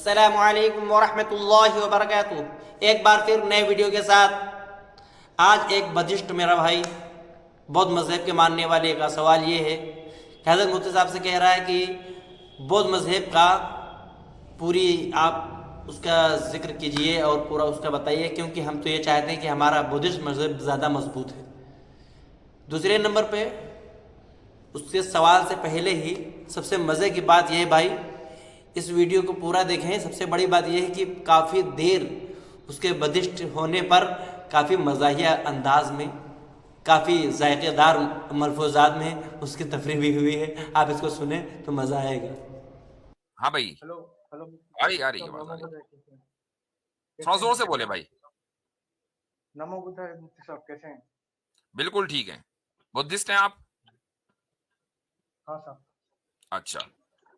अस्सलामु अलैकुम वरहमतुल्लाहि वबरकातुह। एक बार फिर नए वीडियो के साथ। आज एक बधिष्ट मेरा भाई बौद्ध मज़हब के मानने वाले का सवाल ये है कि हज़रत मुफ्ती साहब से कह रहा है कि बौद्ध मज़हब का पूरी आप उसका जिक्र कीजिए और पूरा उसका बताइए, क्योंकि हम तो ये चाहते हैं कि हमारा बुद्धिस्ट मज़हब ज़्यादा मजबूत है। दूसरे नंबर पे उसके सवाल से पहले ही सबसे मज़े की बात यह है भाई, इस वीडियो को पूरा देखें। सबसे बड़ी बात यह है कि काफ़ी देर उसके बदिष्ट होने पर काफ़ी मज़ाहिया अंदाज में, काफ़ी जायकेदार मलफूजात में उसकी तफरीह भी हुई है। आप इसको सुने तो मज़ा आएगा। हाँ भाई, हेलो हेलो आ रही है सब आवाज, आ नमो रही है। बुद्धाय कैसे हैं? थोड़ा कैसे जोर हैं? से बोले भाई। नमो बुद्धाय मुफ्ती साहब कैसे हैं? बिल्कुल ठीक है। बुद्धिस्ट हैं आप? हाँ साहब। अच्छा।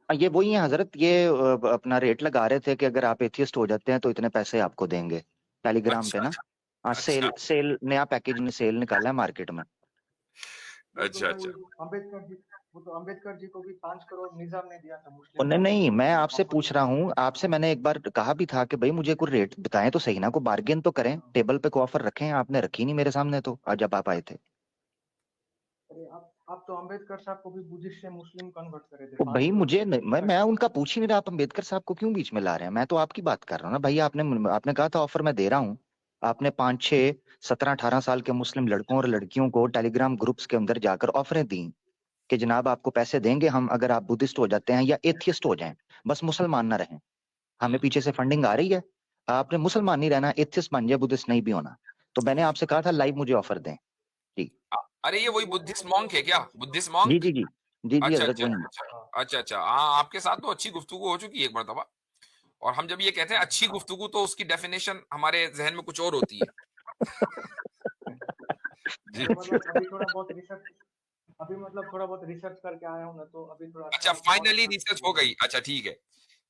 ये वही है हजरत, ये अपना रेट लगा रहे थे कि अगर आप एथियस्ट हो जाते हैं तो इतने पैसे आपको देंगे, टेलीग्राम पे अच्छा ना। हाँ, अच्छा सेल नया पैकेज ने सेल निकाला है मार्केट में। वो तो अच्छा वो अच्छा। अम्बेडकर जी वो तो अम्बेडकर जी को भी 5 करोड़ निजाम ने दिया था और मुस्लिम नहीं कॉन्वर्ट नहीं, मैं को आपसे ऑफर पूछ में। रहा हूँ, आपसे मैंने एक बार कहा भी था कि भाई मुझे कोई रेट बताएं तो सही ना, कोई बार्गेन तो करें, टेबल पे कोई ऑफर रखें। आपने रखी नहीं मेरे सामने तो आज जब आप आए थे। अरे आप तो अम्बेडकर साहब को भी बुद्धिस्ट से मुस्लिम कन्वर्ट करे थे तो पांच भाई करोड़ मुझे में मैं उनका पूछ ही नहीं रहा। आप अम्बेडकर साहब को क्यों बीच में ला रहे हैं? मैं तो आपकी बात कर रहा हूँ ना भाई। आपने कहा था ऑफर मैं दे रहा हूँ। आपने 5 6 17 18 साल के मुस्लिम लड़कों और लड़कियों को टेलीग्राम ग्रुप्स के अंदर जाकर ऑफरें दी कि जनाब आपको पैसे देंगे हम अगर आप बुद्धिस्ट हो जाते हैं या एथियस्ट हो जाएं, बस मुसलमान ना रहें। हमें पीछे से फंडिंग आ रही है, आपने मुसलमान नहीं रहना, एथियस्ट बन जाए, बुद्धिस्ट नहीं भी होना। तो मैंने आपसे कहा था लाइव मुझे ऑफर दें। जी अरे ये नहीं वही वो बुद्धिस्ट तो मॉन्क है क्या? Buddhist monk? जी जी जी। जी जी अच्छा हजरत अच्छा वही। अच्छा हाँ अच्छा अच्छा। हाँ, आपके साथ तो अच्छी गुफ्तगू हो चुकी है एक मरतबा। और हम जब ये कहते हैं हाँ अच्छी गुफ्तगू, तो उसकी डेफिनेशन हमारे जहन में कुछ और होती है। जी। अरे मतलब अभी थोड़ा बहुत रिसर्च करके आया हूँ ना, तो अभी थोड़ा अच्छा, अच्छा और फाइनली अच्छा रिसर्च हो हो गया। गई। अच्छा ठीक है।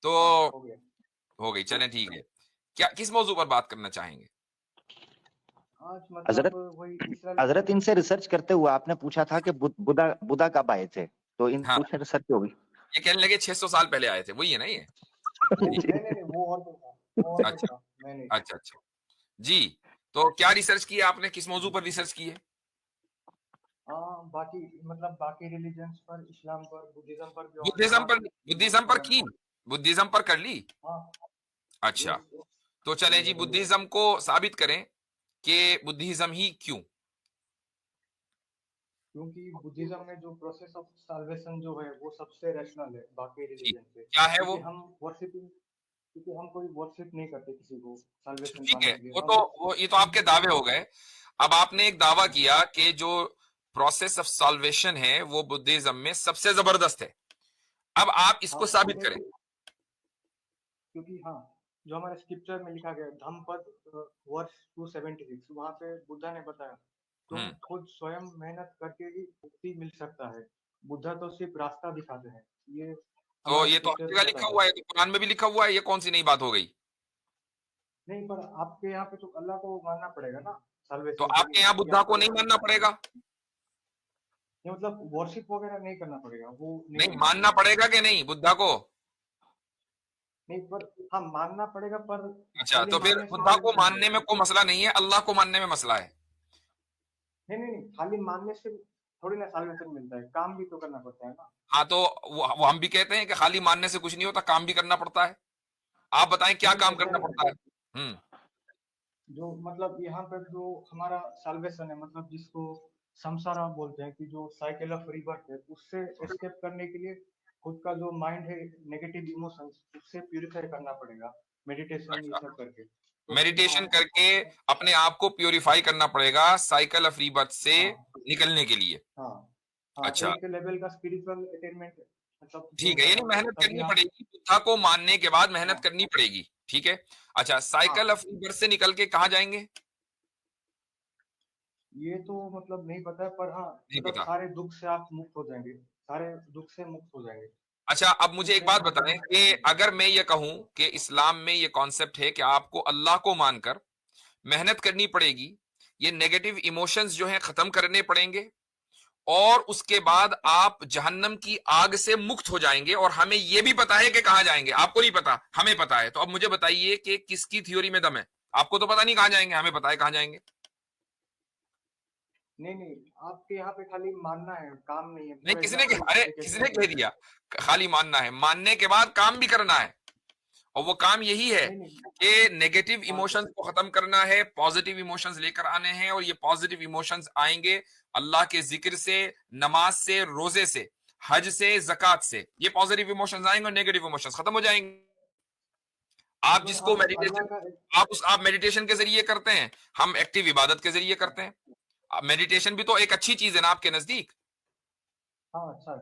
तो हाँ हो गया। हो गई, चलें ठीक है। क्या किस मौजू पर बात करना चाहेंगे? आज मतलब हजरत वही इसराइल हजरत पैलेस्टाइन। इनसे रिसर्च करते हुए आपने पूछा था कि बुद्धा बुद्धा कब आए थे, तो इन हाँ, पूछे रिसर्च हो गई। ये कहने लगे 600 साल पहले आए थे, वही है ना ये? वो जी। नहीं नहीं नहीं वो और कोई था, वो और कोई अच्छा था, मैं नहीं। अच्छा अच्छा। जी। तो क्या रिसर्च की है आपने? किस मौजू पर रिसर्च की है? हाँ बाकी मतलब बाकी रिलीजन्स पर, इस्लाम पर, बुद्धिज्म पर भी, और बुद्धिज्म पर? बाकी बुद्धिज्म पर धर्म की? पर। बुद्धिज्म पर कर ली? हाँ अच्छा। Yes yes. तो चलें जी, बुद्धिज्म को साबित करें कि बुद्धिज्म ही क्यों। क्योंकि बुद्धिज्म में जो प्रोसेस ऑफ साल्वेशन जो है वो सबसे रैशनल है बाकी जी। रिलीजन से। क्या है वो? क्योंकि हम कोई वर्शिप नहीं करते किसी को साल्वेशन ठीक है, पाने के लिए, वो हम तो बस वो ये तो आपके सिंपल। दावे हो गए। अब आपने एक दावा किया कि जो प्रोसेस ऑफ सॉल्वेशन है वो बुद्धिज्म में सबसे जबरदस्त है। अब आप हाँ इसको साबित हमने करें। क्योंकि हाँ जो हमारे स्क्रिप्चर में लिखा गया धम्मपद वर्ष 276 वहां पे बुद्धा ने बताया तुम हम्म। खुद स्वयं मेहनत करके ही मुक्ति मिल सकता है। बुद्धा तो सिर्फ रास्ता दिखाते हैं, ये तो हमारा ये तो हर स्क्रिप्चर जगह लिखा बताता हुआ है। है, तो कुरान में भी लिखा हुआ है, ये कौन सी नई बात हो गई? नहीं पर आपके यहाँ पे तो अल्लाह को मानना पड़ेगा ना तो साल्वेशन के आपके लिए, यहाँ कि बुद्धा को आपको नहीं मानना पड़ेगा? ये मतलब वर्शिप वगैरह नहीं करना पड़ेगा, वो नहीं नहीं, है मानना बुद्धिज्म में। पड़ेगा कि नहीं बुद्धा को? नहीं पर हाँ मानना पड़ेगा, पर अच्छा, खाली तो फिर मानने से बुद्धा थोड़ी को ना मानने मिलेगा। में कोई मसला नहीं है, अल्लाह को मानने में मसला है। नहीं नहीं नहीं खाली मानने से थोड़ी ना साल्वेशन मिलता है, काम भी तो करना पड़ता है ना। हाँ, तो वो हम भी कहते हैं कि खाली मानने से कुछ नहीं होता, काम भी करना पड़ता है। आप बताएं क्या नहीं काम ऐसा करना नहीं पड़ता है। है? हम्म। जो मतलब यहाँ पर जो हमारा साल्वेशन है, मतलब जिसको संसारा बोलते हैं, कि जो साइकिल ऑफ रिबर्थ है, उससे एस्केप करने के लिए खुद का जो माइंड है, नेगेटिव इमोशंस, उससे प्यूरिफाई करना पड़ेगा, मेडिटेशन ये अच्छा, सब करके। तो फिर हाँ मेडिटेशन करके अपने आप को प्योरीफाई करना पड़ेगा साइकिल ऑफ रीबर्थ से हाँ निकलने के लिए। हाँ हाँ अच्छा एक लेवल का स्पिरिचुअल अटेनमेंट मतलब ठीक गेन है, यानी करना पड़ेगा, मेहनत तभी करनी आप। पड़ेगी, बुद्धा को मानने के बाद मेहनत हाँ करनी पड़ेगी। ठीक है। अच्छा, साइकिल हाँ ऑफ रीबर्थ से निकल के कहाँ जाएंगे? ये तो मतलब नहीं पता है, पर हाँ नहीं मतलब पता। सारे दुख से आप मुक्त हो जाएंगे, सारे दुख से मुक्त हो जाएंगे। अच्छा, अब मुझे एक उसमें बात मतलब बताएं कि अगर मैं ये कहूं कि इस्लाम में ये कॉन्सेप्ट है कि आपको अल्लाह को मानकर मेहनत करनी पड़ेगी, ये नेगेटिव इमोशंस जो हैं खत्म करने पड़ेंगे, और उसके बाद आप जहन्नम की आग से मुक्त हो जाएंगे, और हमें यह भी पता है कि कहां जाएंगे। आपको नहीं पता, हमें पता है। तो अब मुझे बताइए कि किसकी थ्योरी में दम है? आपको तो पता नहीं कहां जाएंगे, हमें पता है कहां जाएंगे। नहीं नहीं, आपके यहाँ पे खाली मानना है, काम नहीं है। नहीं, फॉर किसने एग्जाम्पल अरे एक किसने कह एग्जाम्पल, दिया खाली मानना है? मानने के बाद काम भी करना है, और वो काम यही है नहीं नहीं, कि नेगेटिव हाँ इमोशंस को खत्म करना है, पॉजिटिव इमोशंस लेकर आने हैं। और ये पॉजिटिव इमोशंस आएंगे अल्लाह के जिक्र से, नमाज से, रोजे से, हज से, ज़कात से। ये पॉजिटिव इमोशंस आएंगे और नेगेटिव इमोशंस खत्म हो जाएंगे। आप अगर जिसको आप अल्लाह मेडिटेशन, का, आप मेडिटेशन के जरिए करते हैं, हम एक्टिव इबादत के जरिए करते हैं। मेडिटेशन भी तो एक अच्छी चीज है ना आपके नजदीक। हाँ अच्छा है,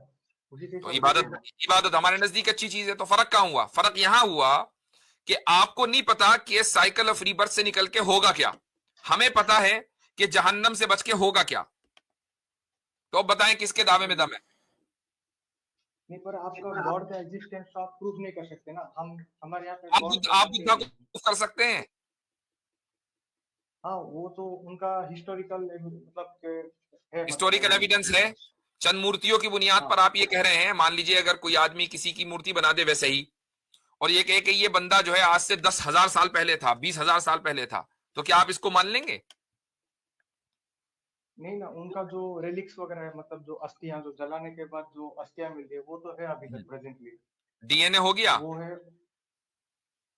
उसी के तो ऊपर इबादत, बोलिएगा। इबादत हमारे नजदीक अच्छी चीज है। तो फर्क कहां हुआ? फर्क यहां हुआ कि आपको नहीं पता कि साइकिल ऑफ रीबर्थ से निकल के होगा क्या, हमें पता है कि जहन्नम से बच के होगा क्या। तो अब बताएं किसके दावे में दम है? नहीं, पर आपका गॉड का एग्जिस्टेंस तो आप प्रूव नहीं कर सकते ना। हम हमारे यहाँ पे गॉड को आप मानते बुद्धा ही को नहीं। prove कर सकते हैं। हाँ, वो तो उनका हिस्टोरिकल मतलब है, मतलब हिस्टोरिकल एविडेंस। एविडेंस है, चंद मूर्तियों की बुनियाद पर हाँ आप ये कह रहे हैं। मान लीजिए अगर कोई आदमी किसी की मूर्ति बना दे वैसे ही, और ये कहे कि ये बंदा जो है आज से 10,000 साल पहले था, 20,000 साल पहले था, तो क्या आप इसको मान लेंगे? नहीं ना, उनका जो रेलिक्स वगैरह है, मतलब जो अस्थियां जो जलाने के बाद जो अस्थियां मिलती है, वो तो है अभी तक प्रेजेंटली। डीएनए हो गया। वो है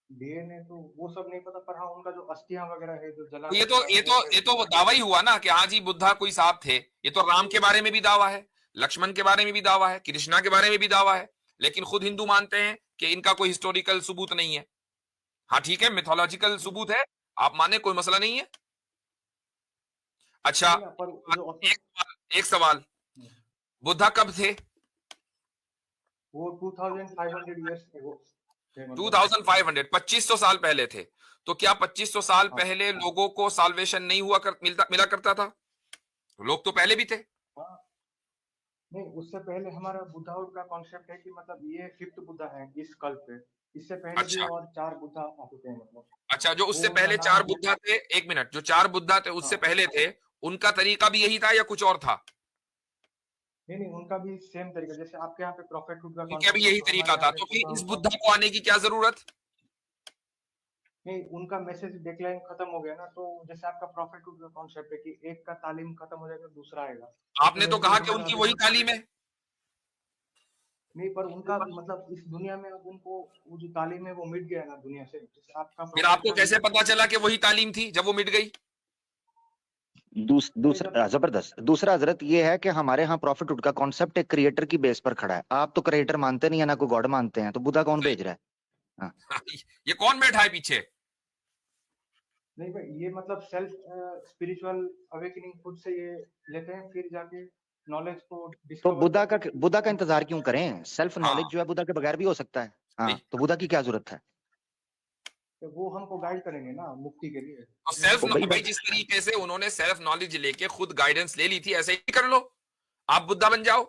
डीएनए, तो वो सब नहीं पता, पर हाँ उनका जो अस्थियां वगैरह है जो तो जलाने ये के तो बाद ये वो तो है। ये तो दावा ही हुआ ना कि हाँ जी बुद्धा कोई साहब थे। ये तो राम के बारे में भी दावा है, लक्ष्मण के बारे में भी दावा है, कृष्णा के बारे में भी दावा है। लेकिन खुद हिंदू मानते हैं कि इनका कोई हिस्टोरिकल सबूत नहीं है। हाँ ठीक है, मिथोलॉजिकल सबूत है, आप माने, कोई मसला नहीं है। अच्छा, नहीं ना, पर जो एक सवाल, बुद्धा कब थे? वो 2500 ईयर्स एगो थे, मतलब 2500, 2500 साल पहले थे। तो क्या 2500 साल हाँ पहले लोगों को साल्वेशन नहीं मिला करता था? लोग तो पहले भी थे। हाँ। नहीं, उससे पहले हमारा बुद्धाहुड का कॉन्सेप्ट है कि मतलब ये फिफ्थ बुद्धा है इस कल्प पे। इससे पहले भी अच्छा, और 4 बुद्धा आ चुके हैं, मतलब अच्छा, जो वो उससे उनका पहले नाम 4 बुद्धा थे, एक मिनट, जो 4 बुद्धा थे उससे हाँ। पहले थे, उनका तरीका भी यही था या कुछ और था? नहीं नहीं, उनका भी सेम तरीका, जैसे आपके यहाँ पे प्रॉफिटहुड का उनका भी कॉन्सेप्ट है, यही तो हमारे तरीका यहाँ था। पे तो फिर इस बुद्धाहुड का। बुद्धा को आने की क्या जरूरत? नहीं, उनका मैसेज डिक्लाइन खत्म हो गया ना, तो जैसे आपका प्रॉफिटहुड का कॉन्सेप्ट है कि एक का तालीम खत्म हो जाएगा, दूसरा आएगा। तो आपने तो वैसे ही कहा कि हमारा उनकी अभी। वही तालीम है। नहीं, पर उनका मतलब इस दुनिया में अब उनको वो जो तालीम है वो मिट गया ना दुनिया से, जैसे आपका फिर आपको प्रोफेशन। कैसे पता चला कि वही तालीम थी जब वो मिट गई? अरे जब दूसरा जबरदस्त दूसरा हजरत ये है कि हमारे यहाँ प्रॉफिटहुड का कॉन्सेप्ट एक क्रिएटर की बेस पर खड़ा है। आप तो क्रिएटर मानते नहीं है, ना कोई गॉड मानते हैं, तो बुद्धा कौन भेज रहा है? हाँ। ये कौन बैठा है पीछे? नहीं भाई, ये मतलब सेल्फ स्पिरिचुअल अवेकनिंग खुद से ये लेते हैं, फिर जाके नॉलेज को तो डिस्कवर करके फिर बुद्धा का उनको इंतजार क्यों करें? सेल्फ हाँ नॉलेज जो है बुद्धा के बगैर भी हो सकता है। हाँ, तो बुद्धा की क्या जरूरत है? तो वो हमको गाइड करेंगे ना मुक्ति के लिए। तो सेल्फ तो भाई भाई, जिस तरीके से उन्होंने सेल्फ नॉलेज लेके खुद गाइडेंस ले ली थी, ऐसे ही कर लो, आप बुद्धा बन जाओ।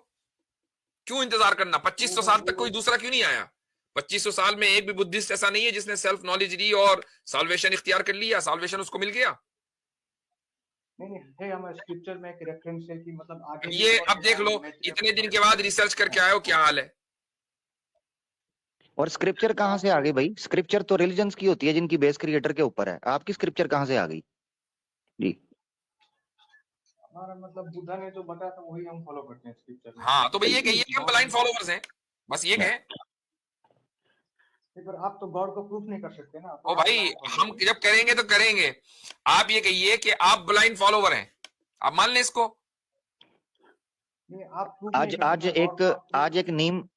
क्यों इंतजार करना? वो 2500 भाई साल तक वो कोई दूसरा क्यों नहीं आया? 2500 साल में एक भी बुद्धिस्ट ऐसा नहीं है जिसने सेल्फ नॉलेज ली और साल्वेशन इख्तियार कर लिया, साल्वेशन उसको मिल गया। नहीं नहीं, है हमारे स्क्रिप्चर में एक रेफरेंस है कि मतलब आगे भी ये और अब देख ऐसा लो, मैच। इतने दिन के बाद रिसर्च करके आए हो, क्या हाल है? और स्क्रिप्चर तो कहाँ से आ आपको गई भाई? स्क्रिप्चर तो रिलीजन्स की होती है जिनकी बेस क्रिएटर के ऊपर है। आपकी स्क्रिप्चर कहाँ से आ गई जी? हमारा मतलब बुद्धा ने जो बताया था वही हम फॉलो करते हैं स्क्रिप्चर में। हाँ, तो भाई ये कहिए बिल्कुल। कि हम ब्लाइंड फॉलोवर्स हैं, बस ये कहें। नहीं, पर आप तो गॉड को प्रूफ नहीं कर सकते ना, तो ओ आप भाई, blind follower हम हो। जब करेंगे तो करेंगे। आप ये कहिए कि आप ब्लाइंड फॉलोवर हैं, आप मान लें इसको। नहीं, आप प्रूफ नहीं कर सकते गॉड को, आप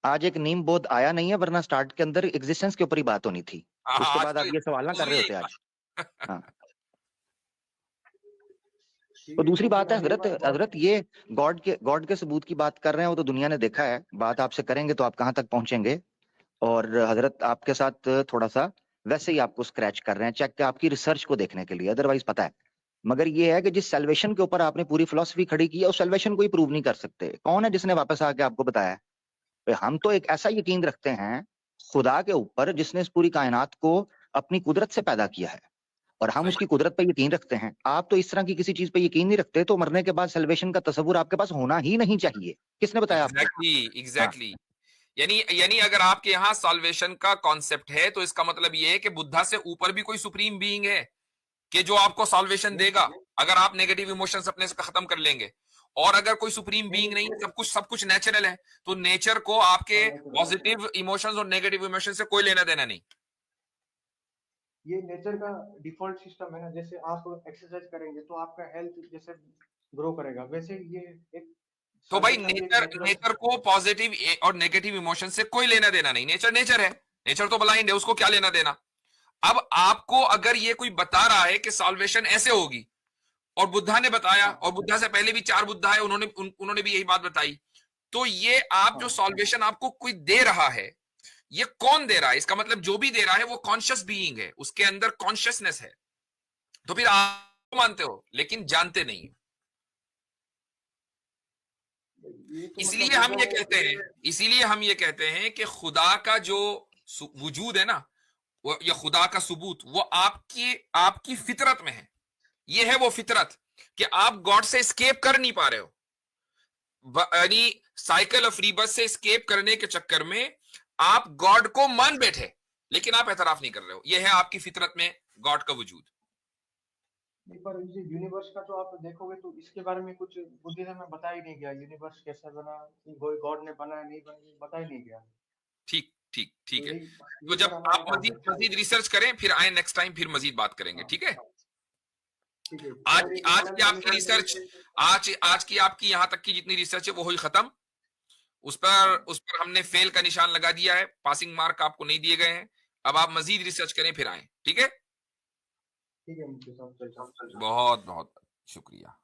आज एक नीम बोध आया नहीं है, वरना स्टार्ट के अंदर एग्जिस्टेंस के ऊपर ही बात होनी थी। उसके आज बाद तो आप ये सवाल ना शुरू कर रहे यही होते था। आज। हाँ। ठीक तो है, दूसरी तो फिर बात है अगली हजरत, बार गॉड। ये गॉड के सबूत की बात कर रहे हैं, वो तो दुनिया ने देखा है। बात आपसे करेंगे तो आप कहाँ तक पहुंचेंगे? और हजरत आपके साथ थोड़ा सा वैसे ही आपको स्क्रैच कर रहे हैं, चेक आपकी रिसर्च को देखने के लिए, अदरवाइज पता है। मगर ये है कि जिस सेल्वेशन के ऊपर आपने पूरी फिलॉसफी खड़ी की है, उस सेल्वेशन को ही प्रूव नहीं कर सकते। कौन है जिसने वापस आके आपको बताया? भाई हम तो एक ऐसा यकीन रखते हैं खुदा के ऊपर जिसने इस पूरी कायनात को अपनी कुदरत से पैदा किया है, और हम उसकी कुदरत पर यकीन रखते हैं। आप तो इस तरह की किसी चीज पे यकीन नहीं रखते, तो मरने के बाद सल्वेशन का तस्वुर आपके पास होना ही नहीं चाहिए। किसने बताया आपको? एग्जैक्टली हाँ, एग्जैक्टली। यानी अगर आपके यहाँ सॉल्वेशन का कॉन्सेप्ट है तो इसका मतलब ये है कि बुद्धा से ऊपर भी कोई सुप्रीम बीइंग है कि जो आपको सॉल्वेशन नहीं देगा, अगर आप नेगेटिव इमोशंस अपने से खत्म कर लेंगे। और अगर कोई सुप्रीम नहीं बीइंग नहीं है, नहीं, सब कुछ नेचुरल है, तो नेचर को आपके हाँ नेचुरल, पॉजिटिव इमोशंस और नेगेटिव इमोशन से कोई लेना देना नहीं। ये नेचर का डिफॉल्ट सिस्टम है ना। जैसे आप एक्सरसाइज करेंगे तो आपका हेल्थ जैसे ग्रो करेगा, वैसे ये एक तो भाई साल्वेशन भी एक नेचर नेचुरल नेचर सिस्टम को है। पॉजिटिव और नेगेटिव इमोशन से कोई लेना देना नहीं। नेचर नेचर है, नेचर तो ब्लाइंड है, उसको क्या लेना देना। अब आपको अगर ये कोई बता रहा है कि सॉल्वेशन ऐसे होगी, और बुद्धा ने बताया, हाँ और बुद्धा से पहले भी 4 बुद्धा है, उन्होंने भी यही बात बताई, तो ये आप जो हाँ सॉल्वेशन आपको कोई दे रहा है, ये कौन दे रहा है? इसका मतलब जो भी दे रहा है वो कॉन्शियस बीइंग है, उसके अंदर कॉन्शियसनेस है। तो फिर आप मानते हो लेकिन जानते नहीं हो। ये तो मतलब इसलिए हम बुद्धा ये ने कहते हैं इसीलिए हम ये कहते हैं कि खुदा का जो वजूद है ना, वो या खुदा का सबूत, वो आपकी आपकी फितरत में है। ये है वो फितरत कि आप गॉड से स्केप कर नहीं पा रहे हो। यानी साइकिल ऑफ रीबर्थ से स्केप करने के चक्कर में आप गॉड को मान बैठे, लेकिन आप एतराफ नहीं कर रहे हो। यह है आपकी फितरत में गॉड का वजूद। नहीं, पर इस यूनिवर्स का तो आप देखोगे तो इसके बारे में कुछ बुद्धिज्म में बताया ही नहीं गया। यूनिवर्स कैसे बना, कि गॉड ने बनाया नहीं बनाया, बताया नहीं गया। ठीक ठीक तो ठीक है। यही तो सर जब हमारा आप डाउट मजीद है। मजीद रिसर्च करें फिर आए, नेक्स्ट टाइम फिर मजीद बात करेंगे, हाँ ठीक है। ठीक है। आज और एक आज की इस्लामिक आपकी रिसर्च रिसर्च, आज की आपकी यहां तक की जितनी रिसर्च है वो हुई खत्म। हाँ उस पर हमने फेल का निशान लगा दिया है, पासिंग मार्क आपको नहीं दिए गए हैं। अब आप मजीद रिसर्च करें फिर आए, ठीक है। ठीक है मुझे सब चल बहुत बहुत शुक्रिया।